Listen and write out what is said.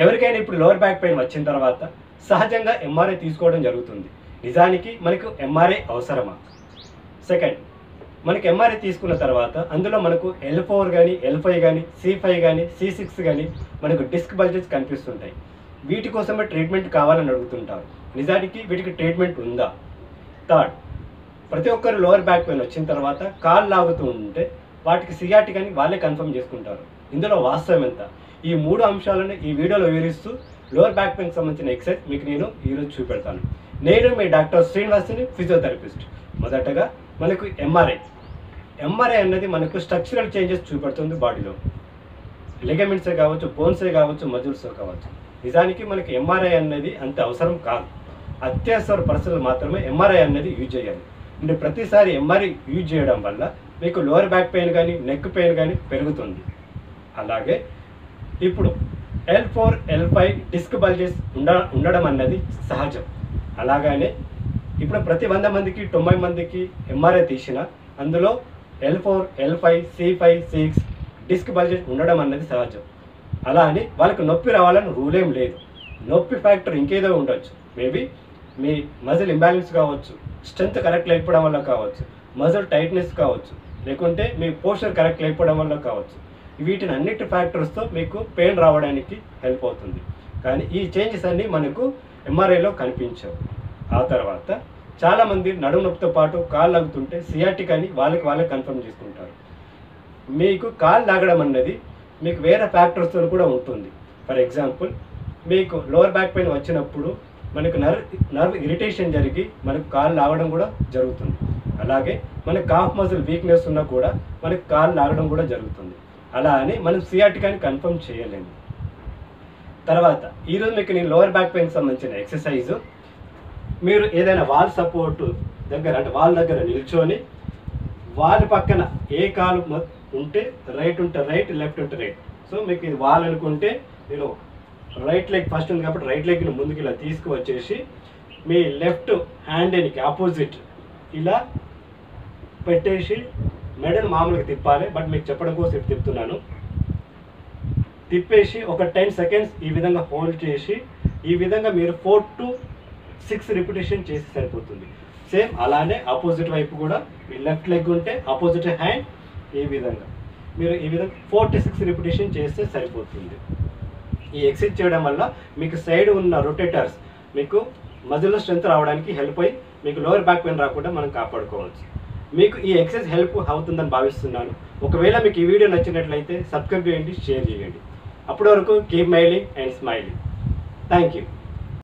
ఎవరికైనా ఇప్పుడు lower back pain వచ్చిన తర్వాత సహజంగా ఎంఆర్ఐ తీసుకోవడం జరుగుతుంది. నిజానికి మనకు ఎంఆర్ఐ అవసరమా? సెకండ్, మనకి ఎంఆర్ఐ తీసుకున్న తర్వాత అందులో మనకు L4 కానీ L5 కానీ C5 కానీ C6 కానీ మనకు డిస్క్ బల్జెస్ కనిపిస్తుంటాయి. వీటి కోసమే ట్రీట్మెంట్ కావాలని అడుగుతుంటారు. నిజానికి వీటికి ట్రీట్మెంట్ ఉందా? థర్డ్, ప్రతి ఒక్కరు లోవర్ బ్యాక్ పెయిన్ వచ్చిన తర్వాత కాళ్ళు లాగుతూ ఉంటే వాటికి సియాటిక్ అని వాళ్ళే కన్ఫర్మ్ చేసుకుంటారు. ఇందులో వాస్తవం ఎంత? ఈ 3 అంశాలను ఈ వీడియోలో వివరిస్తూ లోవర్ బ్యాక్ పెయిన్కి సంబంధించిన ఎక్సర్సైజ్ మీకు నేను ఈరోజు చూపెడతాను. నేను మీ డాక్టర్ శ్రీనివాస్ని, ఫిజియోథెరపిస్ట్. మొదటగా మనకు ఎంఆర్ఐ అన్నది మనకు స్ట్రక్చరల్ చేంజెస్ చూపెడుతుంది బాడీలో. లిగమెంట్సే కావచ్చు, బోన్సే కావచ్చు, మజిల్సే కావచ్చు. నిజానికి మనకి ఎంఆర్ఐ అన్నది అంత అవసరం కాదు. అత్యవసర పరిస్థితులు మాత్రమే ఎంఆర్ఐ అన్నది యూజ్ చేయాలి. అంటే ప్రతిసారి ఎంఆర్ఐ యూజ్ చేయడం వల్ల మీకు లోవర్ బ్యాక్ పెయిన్ కానీ నెక్ పెయిన్ కానీ పెరుగుతుంది. అలాగే ఇప్పుడు L4, L5 డిస్క్ బల్జెస్ ఉండడం అన్నది సహజం. అలాగనే ఇప్పుడు ప్రతి 100 మందికి 90 మందికి ఎంఆర్ఐ తీసిన అందులో L4, L5, C5, C6 disc bulges ఉండడం అన్నది సహజం. అలా అని వాళ్ళకి నొప్పి రావాలని రూల్ ఏం లేదు. నొప్పి ఫ్యాక్టర్ ఇంకేదో ఉండొచ్చు. మేబీ మీ మజిల్ ఇంబ్యాలెన్స్ కావచ్చు, స్ట్రెంత్ కరెక్ట్ లేకపోవడం వల్ల కావచ్చు, మజిల్ టైట్నెస్ కావచ్చు, లేకుంటే మీ పోస్చర్ కరెక్ట్ లేకపోవడం వల్ల కావచ్చు. వీటిని అన్నిటి ఫ్యాక్టర్స్తో మీకు పెయిన్ రావడానికి హెల్ప్ అవుతుంది. కానీ ఈ చేంజెస్ అన్నీ మనకు ఎంఆర్ఐలో కనిపించవు. ఆ తర్వాత చాలామంది నడుము నొప్పితో పాటు కాళ్ళు లాగుతుంటే సియాటిక్ అని వాళ్ళకి కన్ఫర్మ్ చేసుకుంటారు. మీకు కాళ్ళు లాగడం అన్నది మీకు వేరే ఫ్యాక్టర్స్తో కూడా ఉంటుంది. ఫర్ ఎగ్జాంపుల్, మీకు లోవర్ బ్యాక్ పెయిన్ వచ్చినప్పుడు మనకు నర్వ్ ఇరిటేషన్ జరిగి మనకు కాళ్ళు లాగడం కూడా జరుగుతుంది. అలాగే మనకు కాఫ్ మజిల్ వీక్నెస్ ఉన్నా కూడా మనకు కాళ్ళు లాగడం కూడా జరుగుతుంది. అలా అని మనం సియాటిక్ అని కన్ఫర్మ్ చేయలేము. తర్వాత ఈరోజు మీకు నేను లోవర్ బ్యాక్ పెయిన్కి సంబంధించిన ఎక్సర్సైజ్, మీరు ఏదైనా వాల్ సపోర్ట్ దగ్గర అంటే వాల్ దగ్గర నిల్చొని వాల్ పక్కన ఏ కాలు ఉంటే రైట్ ఉంటే రైట్, లెఫ్ట్ ఉంటే రైట్. సో మీకు ఇది వాల్ అనుకుంటే నేను రైట్ లెగ్ ఫస్ట్ ఉంది కాబట్టి రైట్ లెగ్ని ముందుకు ఇలా తీసుకువచ్చేసి మీ లెఫ్ట్ హ్యాండ్కి ఆపోజిట్ ఇలా పెట్టేసి మెడల్ మామూలుగా తిప్పాలి. బట్ మీకు చెప్పడం కోసం ఇప్పుడు తిప్పుతున్నాను. తిప్పేసి ఒక 10 సెకండ్స్ ఈ విధంగా హోల్డ్ చేసి ఈ విధంగా మీరు 4 to 6 రిపిటేషన్ చేసి సరిపోతుంది. సేమ్ అలానే ఆపోజిట్ వైపు కూడా మీ లెఫ్ట్ లెగ్ ఉంటే ఆపోజిట్ హ్యాండ్ ఈ విధంగా మీరు ఈ విధంగా 4 to 6 రిపిటేషన్ చేస్తే సరిపోతుంది. ఈ ఎక్సర్సైజ్ చేయడం వల్ల మీకు సైడ్ ఉన్న రొటేటర్స్ మీకు మజిల్లో స్ట్రెంత్ రావడానికి హెల్ప్ అయ్యి మీకు లోవర్ బ్యాక్ పెయిన్ రాకుండా మనం కాపాడుకోవచ్చు. మీకు ఈ ఎక్సర్సైజ్ హెల్ప్ అవుతుందని భావిస్తున్నాను. ఒకవేళ మీకు ఈ వీడియో నచ్చినట్లయితే సబ్స్క్రైబ్ చేయండి, షేర్ చేయండి. అప్పటి వరకు keep smiling and smiling. Thank you.